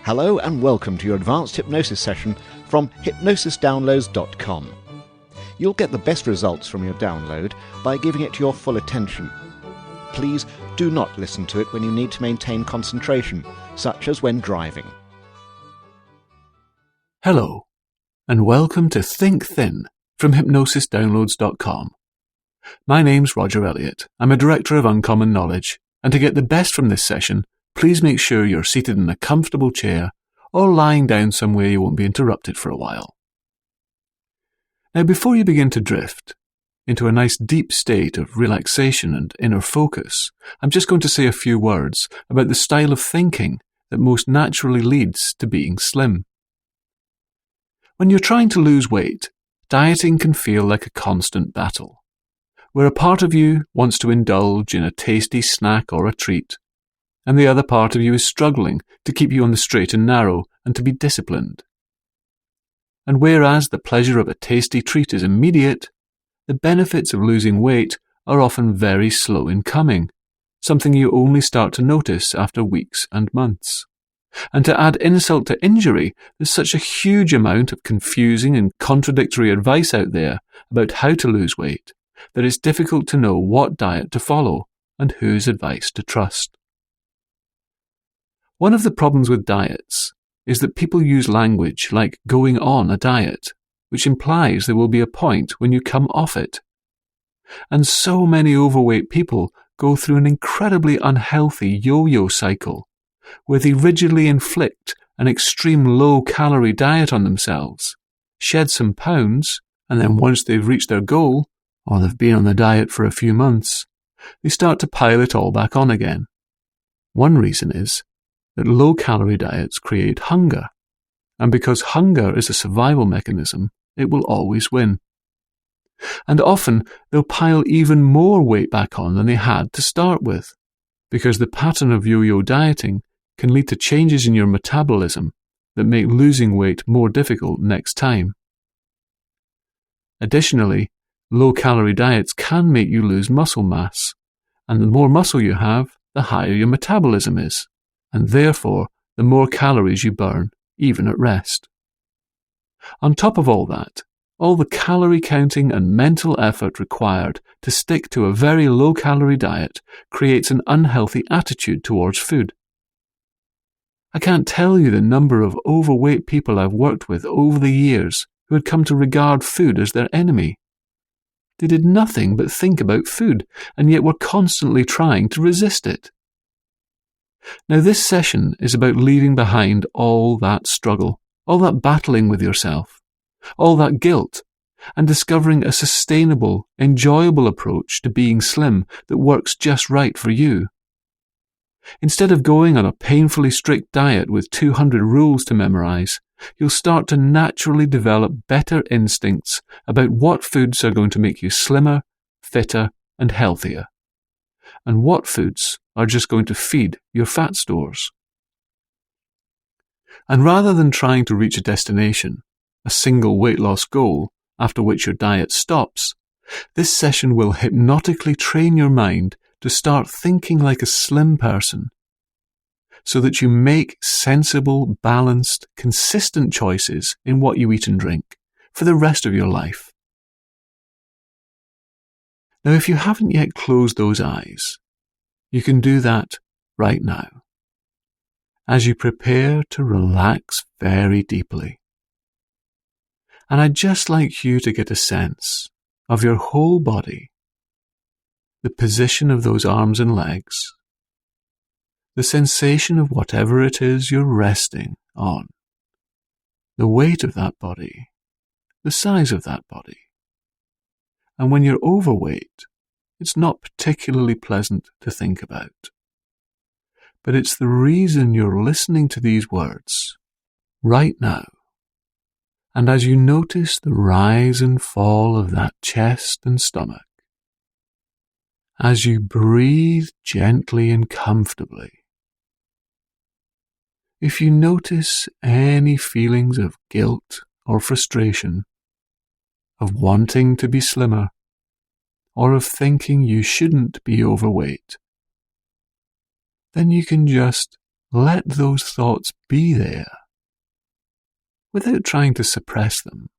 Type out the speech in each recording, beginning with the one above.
Hello and welcome to your advanced hypnosis session from hypnosisdownloads.com. You'll get the best results from your download by giving it your full attention. Please do not listen to it when you need to maintain concentration, such as when driving. Hello, and welcome to Think Thin from hypnosisdownloads.com. My name's Roger Elliott. I'm a Director of Uncommon Knowledge, and to get the best from this session, please make sure you're seated in a comfortable chair or lying down somewhere you won't be interrupted for a while. Now, before you begin to drift into a nice deep state of relaxation and inner focus, I'm just going to say a few words about the style of thinking that most naturally leads to being slim. When you're trying to lose weight, dieting can feel like a constant battle, where a part of you wants to indulge in a tasty snack or a treat, and the other part of you is struggling to keep you on the straight and narrow and to be disciplined. And whereas the pleasure of a tasty treat is immediate, the benefits of losing weight are often very slow in coming, something you only start to notice after weeks and months. And to add insult to injury, there's such a huge amount of confusing and contradictory advice out there about how to lose weight that it's difficult to know what diet to follow and whose advice to trust. One of the problems with diets is that people use language like going on a diet, which implies there will be a point when you come off it. And so many overweight people go through an incredibly unhealthy yo-yo cycle, where they rigidly inflict an extreme low-calorie diet on themselves, shed some pounds, and then once they've reached their goal, or they've been on the diet for a few months, they start to pile it all back on again. One reason is that low-calorie diets create hunger, and because hunger is a survival mechanism, it will always win. And often they'll pile even more weight back on than they had to start with, because the pattern of yo-yo dieting can lead to changes in your metabolism that make losing weight more difficult next time. Additionally, low-calorie diets can make you lose muscle mass, and the more muscle you have, the higher your metabolism is, and therefore the more calories you burn, even at rest. On top of all that, all the calorie counting and mental effort required to stick to a very low-calorie diet creates an unhealthy attitude towards food. I can't tell you the number of overweight people I've worked with over the years who had come to regard food as their enemy. They did nothing but think about food, and yet were constantly trying to resist it. Now, this session is about leaving behind all that struggle, all that battling with yourself, all that guilt, and discovering a sustainable, enjoyable approach to being slim that works just right for you. Instead of going on a painfully strict diet with 200 rules to memorize, you'll start to naturally develop better instincts about what foods are going to make you slimmer, fitter, and healthier, and what foods are just going to feed your fat stores. And rather than trying to reach a destination, a single weight loss goal, after which your diet stops, this session will hypnotically train your mind to start thinking like a slim person, so that you make sensible, balanced, consistent choices in what you eat and drink for the rest of your life. Now, if you haven't yet closed those eyes, you can do that right now, as you prepare to relax very deeply. And I'd just like you to get a sense of your whole body, the position of those arms and legs, the sensation of whatever it is you're resting on, the weight of that body, the size of that body. And when you're overweight, it's not particularly pleasant to think about. But it's the reason you're listening to these words right now. And as you notice the rise and fall of that chest and stomach, as you breathe gently and comfortably, if you notice any feelings of guilt or frustration, of wanting to be slimmer, or of thinking you shouldn't be overweight, then you can just let those thoughts be there without trying to suppress them.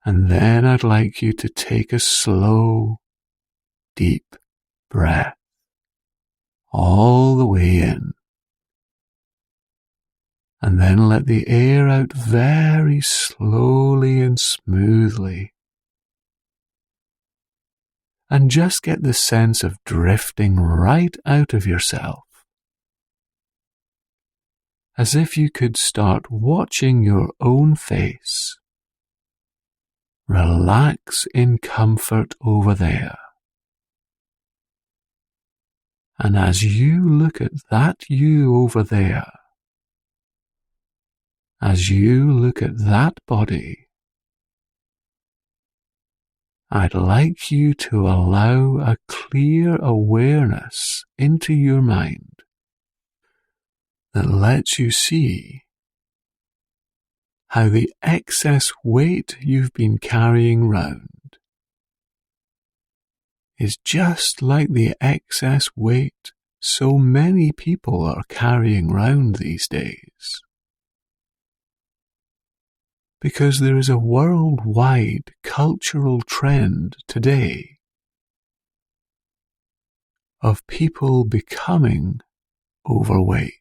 And then I'd like you to take a slow, deep breath all the way in. And then let the air out very slowly and smoothly. And just get the sense of drifting right out of yourself. As if you could start watching your own face. Relax in comfort over there. And as you look at that you over there, as you look at that body, I'd like you to allow a clear awareness into your mind that lets you see how the excess weight you've been carrying round is just like the excess weight so many people are carrying round these days. Because there is a worldwide cultural trend today of people becoming overweight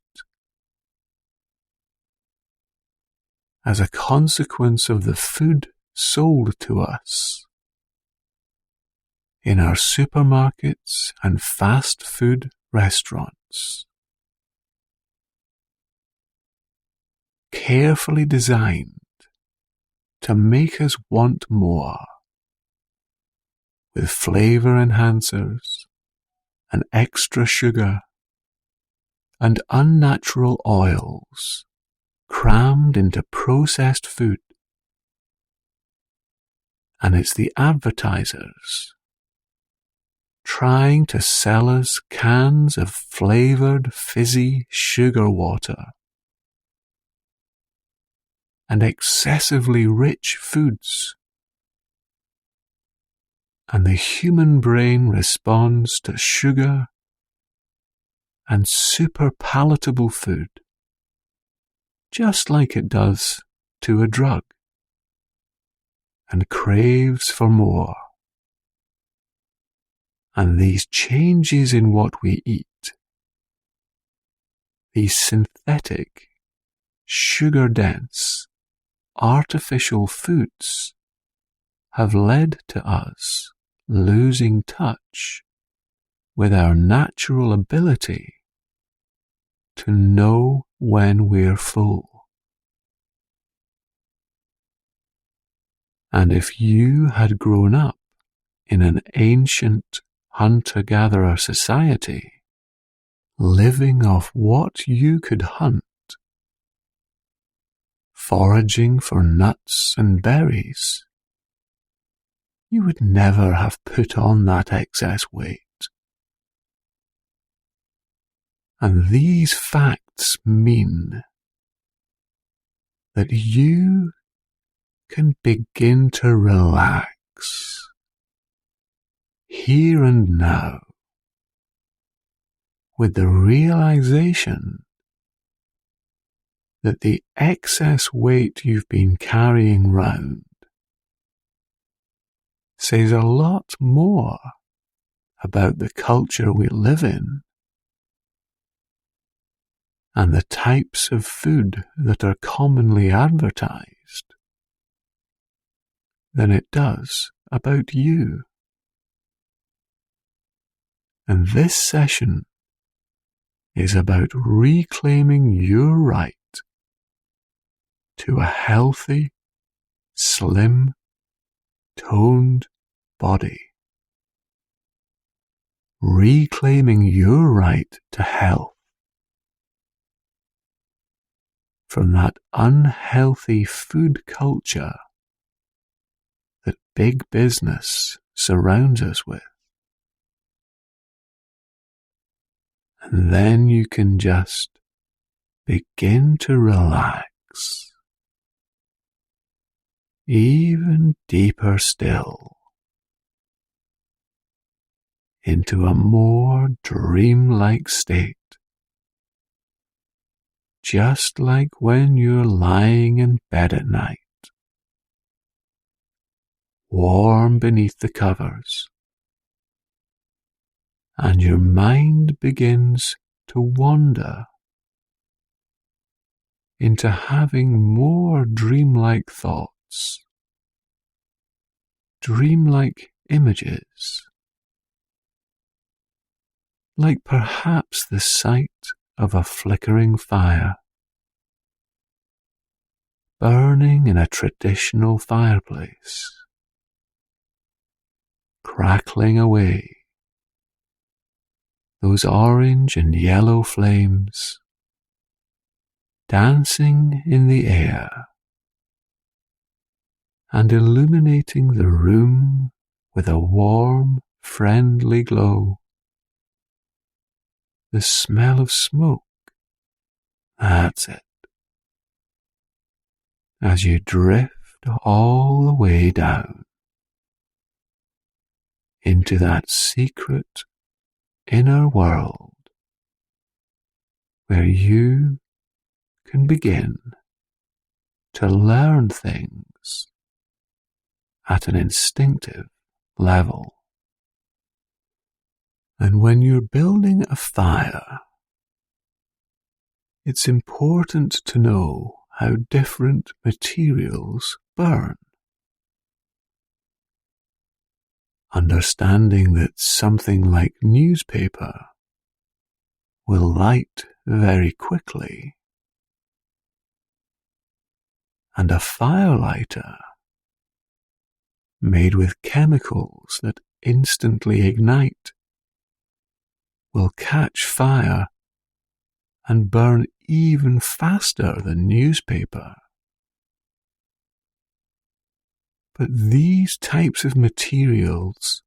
as a consequence of the food sold to us in our supermarkets and fast food restaurants, carefully designed to make us want more, with flavor enhancers and extra sugar and unnatural oils crammed into processed food. And it's the advertisers trying to sell us cans of flavored fizzy sugar water and excessively rich foods. And the human brain responds to sugar and super palatable food just like it does to a drug, and craves for more. And these changes in what we eat, these synthetic, sugar-dense, artificial foods have led to us losing touch with our natural ability to know when we're full. And if you had grown up in an ancient hunter-gatherer society, living off what you could hunt, foraging for nuts and berries, you would never have put on that excess weight. And these facts mean that you can begin to relax here and now with the realization that the excess weight you've been carrying round says a lot more about the culture we live in and the types of food that are commonly advertised than it does about you. And this session is about reclaiming your right to a healthy, slim, toned body. Reclaiming your right to health from that unhealthy food culture that big business surrounds us with. And then you can just begin to relax, even deeper still, into a more dreamlike state. just like when you're lying in bed at night, warm beneath the covers, and your mind begins to wander into having more dreamlike thoughts, dreamlike images, like perhaps the sight of a flickering fire, burning in a traditional fireplace, crackling away, those orange and yellow flames dancing in the air and illuminating the room with a warm, friendly glow. The smell of smoke, that's it. As you drift all the way down into that secret inner world where you can begin to learn things at an instinctive level. And when you're building a fire, it's important to know how different materials burn. Understanding that something like newspaper will light very quickly, and a firelighter made with chemicals that instantly ignite will catch fire and burn even faster than newspaper. But these types of materials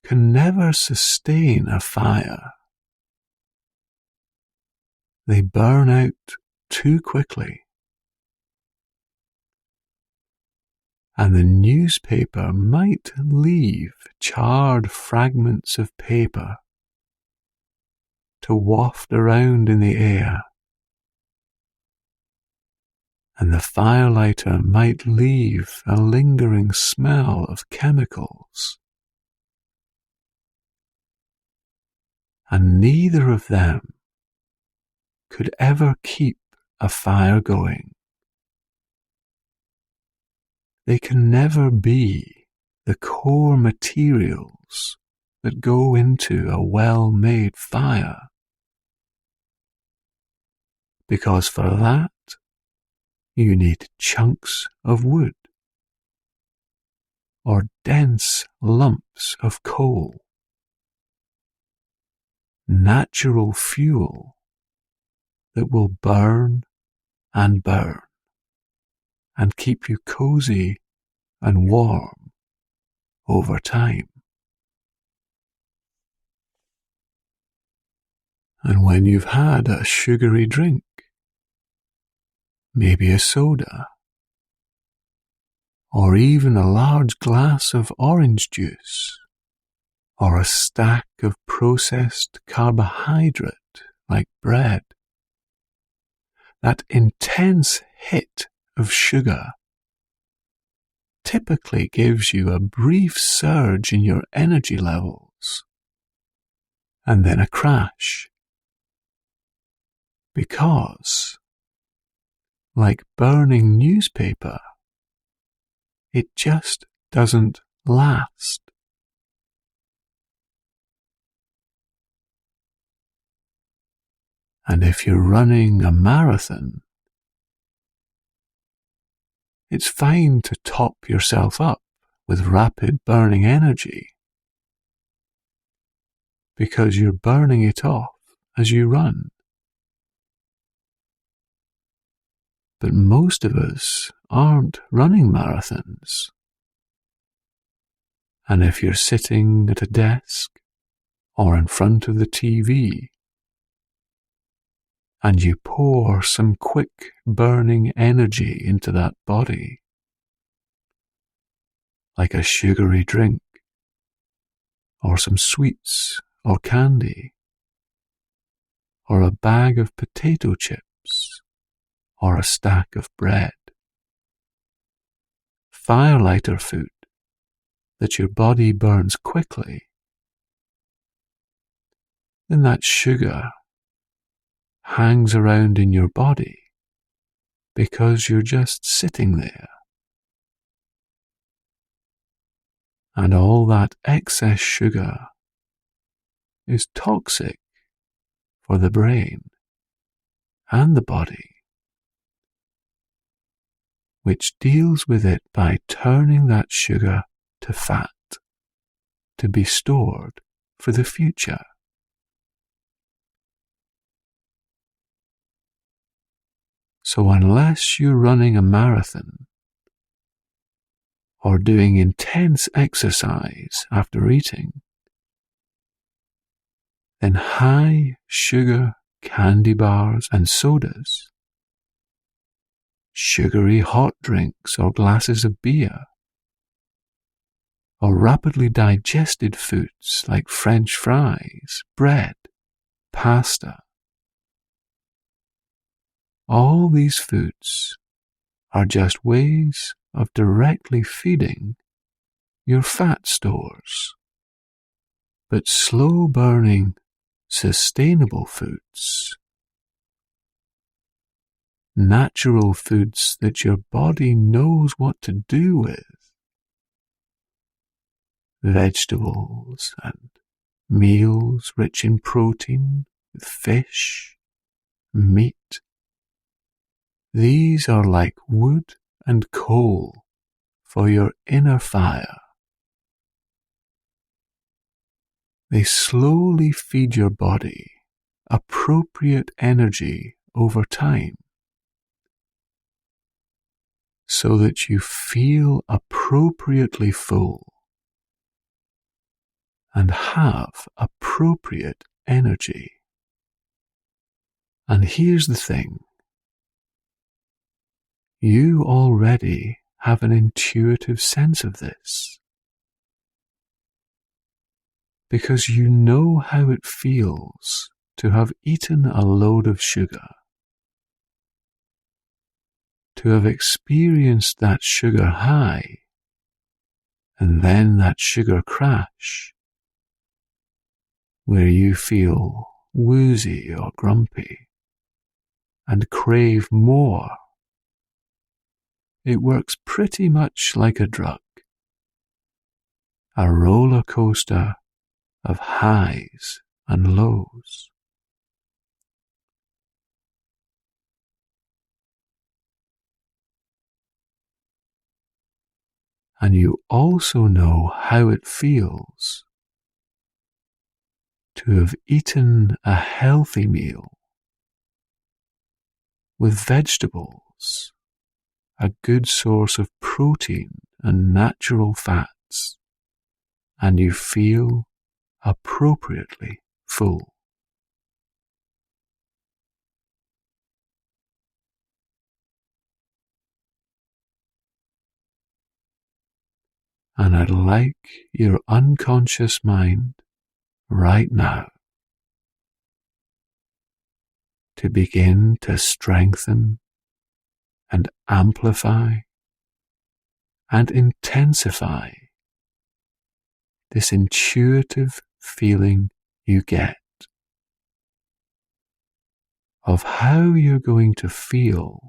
can never sustain a fire. They burn out too quickly. And the newspaper might leave charred fragments of paper to waft around in the air, and the firelighter might leave a lingering smell of chemicals, and neither of them could ever keep a fire going. They can never be the core materials that go into a well-made fire, because for that you need chunks of wood or dense lumps of coal, natural fuel that will burn and burn and keep you cozy and warm over time. And when you've had a sugary drink, maybe a soda, or even a large glass of orange juice, or a stack of processed carbohydrate like bread, that intense hit of sugar typically gives you a brief surge in your energy levels and then a crash. Because, like burning newspaper, it just doesn't last. And if you're running a marathon, it's fine to top yourself up with rapid burning energy, because you're burning it off as you run. But most of us aren't running marathons. And if you're sitting at a desk or in front of the TV, and you pour some quick burning energy into that body, like a sugary drink, or some sweets or candy, or a bag of potato chips, or a stack of bread. Firelighter food that your body burns quickly, then that sugar hangs around in your body because you're just sitting there. And all that excess sugar is toxic for the brain and the body, which deals with it by turning that sugar to fat to be stored for the future. So unless you're running a marathon or doing intense exercise after eating, then high sugar candy bars and sodas, sugary hot drinks or glasses of beer, or rapidly digested foods like French fries, bread, pasta. All these foods are just ways of directly feeding your fat stores. But slow-burning, sustainable foods, natural foods that your body knows what to do with, vegetables and meals rich in protein, with fish, meat, these are like wood and coal for your inner fire. They slowly feed your body appropriate energy over time, so that you feel appropriately full and have appropriate energy. And here's the thing. You already have an intuitive sense of this, because you know how it feels to have eaten a load of sugar, to have experienced that sugar high, and then that sugar crash, where you feel woozy or grumpy and crave more. It works pretty much like a drug, a roller coaster of highs and lows. And you also know how it feels to have eaten a healthy meal with vegetables, a good source of protein and natural fats, and you feel appropriately full. And I'd like your unconscious mind right now to begin to strengthen and amplify and intensify this intuitive feeling you get of how you're going to feel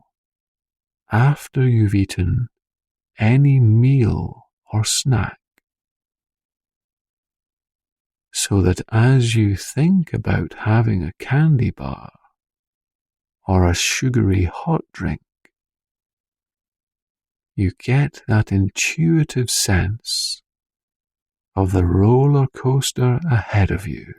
after you've eaten any meal or snack, so that as you think about having a candy bar or a sugary hot drink, you get that intuitive sense of the roller coaster ahead of you.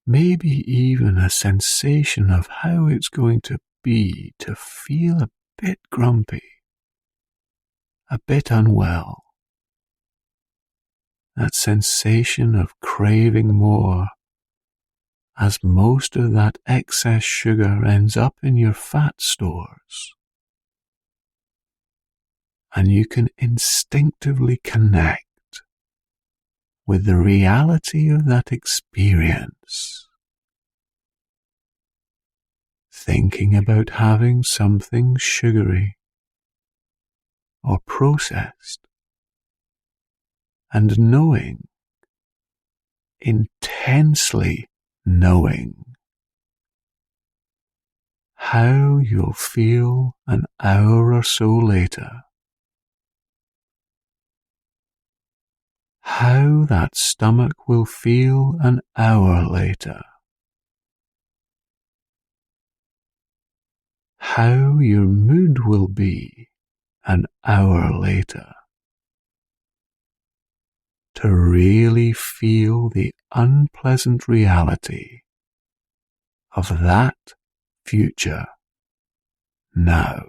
Maybe even a sensation of how it's going to be to feel a bit grumpy, a bit unwell. That sensation of craving more, as most of that excess sugar ends up in your fat stores. And you can instinctively connect with the reality of that experience. Thinking about having something sugary or processed, and knowing, intensely knowing, how you'll feel an hour or so later, how that stomach will feel an hour later, how your mood will be an hour later, to really feel the unpleasant reality of that future now.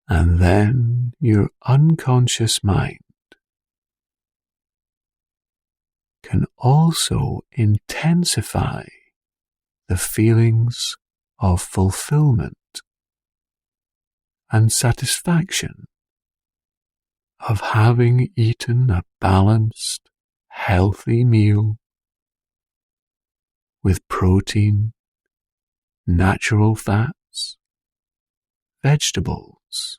And then your unconscious mind can also intensify the feelings of fulfillment and satisfaction of having eaten a balanced, healthy meal with protein, natural fats, vegetables,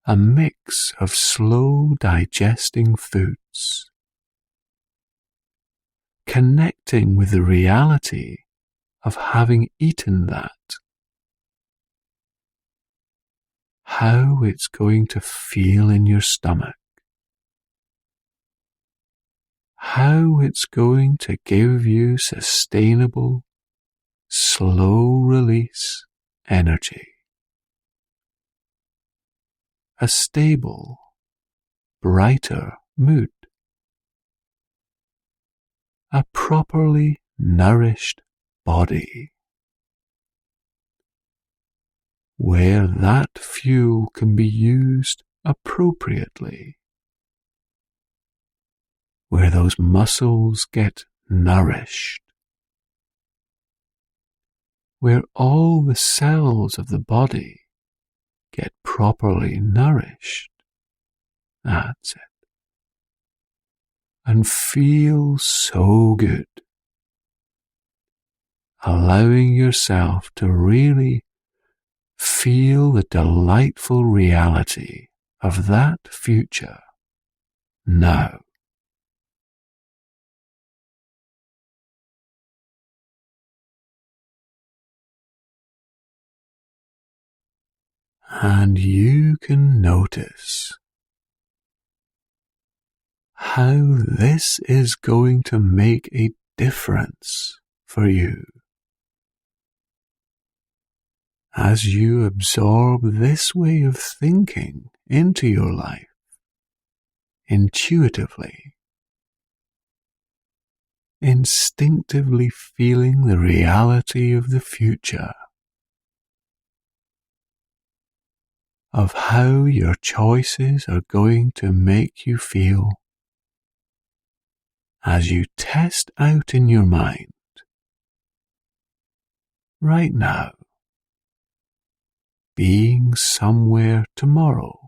a mix of slow digesting foods, connecting with the reality of having eaten that, how it's going to feel in your stomach, how it's going to give you sustainable, slow release energy, a stable, brighter mood, a properly nourished body, where that fuel can be used appropriately, where those muscles get nourished, where all the cells of the body get properly nourished. That's it. And feel so good, allowing yourself to really feel the delightful reality of that future now. And you can notice how this is going to make a difference for you as you absorb this way of thinking into your life intuitively, instinctively feeling the reality of the future, of how your choices are going to make you feel as you test out in your mind right now, being somewhere tomorrow,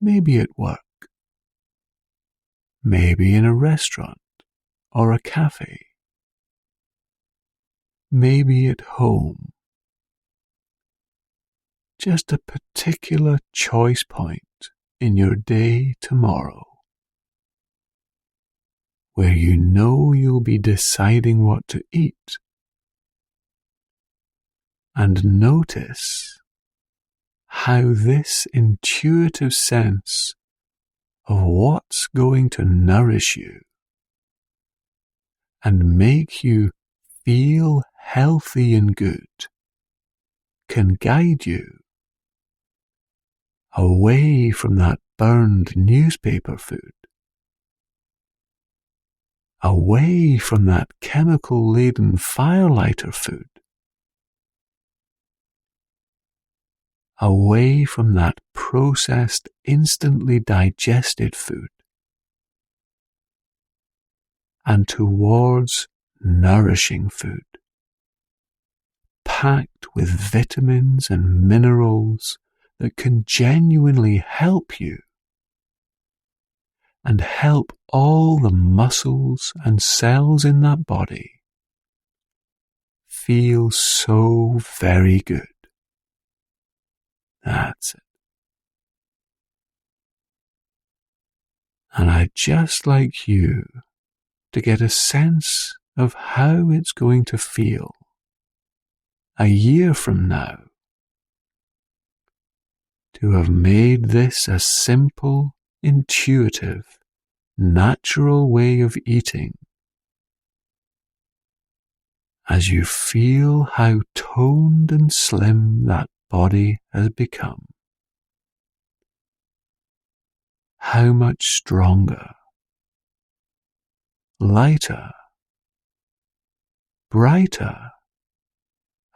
maybe at work, maybe in a restaurant or a cafe, maybe at home, just a particular choice point in your day tomorrow, where you know you'll be deciding what to eat. And notice how this intuitive sense of what's going to nourish you and make you feel healthy and good can guide you away from that burned newspaper food, away from that chemical-laden firelighter food, away from that processed, instantly digested food, and towards nourishing food, packed with vitamins and minerals that can genuinely help you and help all the muscles and cells in that body feel so very good. That's it. And I'd just like you to get a sense of how it's going to feel a year from now to have made this a simple, intuitive, natural way of eating, as you feel how toned and slim that body has become, how much stronger, lighter, brighter,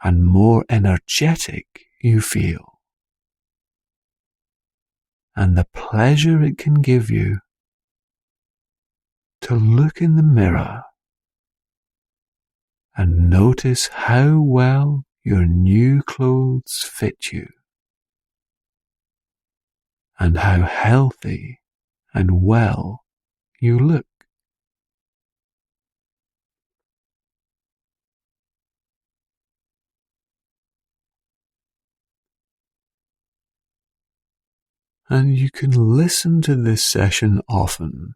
and more energetic you feel, and the pleasure it can give you to look in the mirror and notice how well your new clothes fit you, and how healthy and well you look. And you can listen to this session often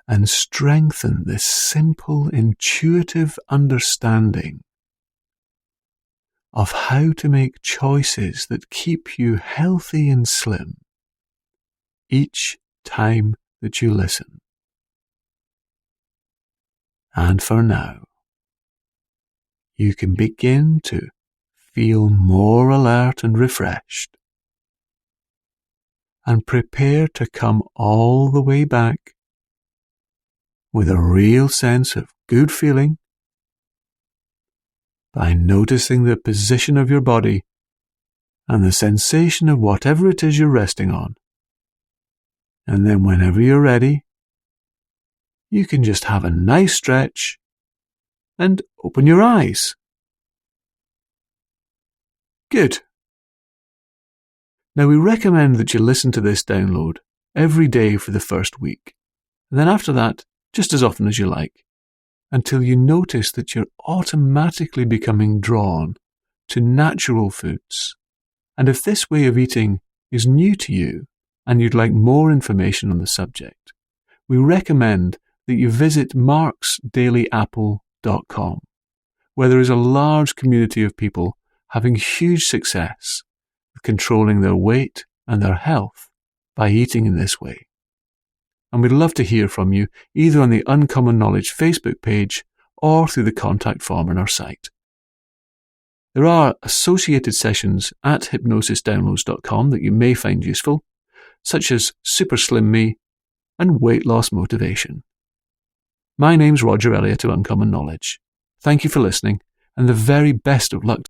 and strengthen this simple, intuitive understanding of how to make choices that keep you healthy and slim each time that you listen. And for now, you can begin to feel more alert and refreshed, and prepare to come all the way back with a real sense of good feeling by noticing the position of your body and the sensation of whatever it is you're resting on. And then whenever you're ready, you can just have a nice stretch and open your eyes. Good. Now we recommend that you listen to this download every day for the first week, and then after that, just as often as you like, until you notice that you're automatically becoming drawn to natural foods. And if this way of eating is new to you and you'd like more information on the subject, we recommend that you visit marksdailyapple.com, where there is a large community of people having huge success with controlling their weight and their health by eating in this way. And we'd love to hear from you either on the Uncommon Knowledge Facebook page or through the contact form on our site. There are associated sessions at hypnosisdownloads.com that you may find useful, such as Super Slim Me and Weight Loss Motivation. My name's Roger Elliott of Uncommon Knowledge. Thank you for listening, and the very best of luck.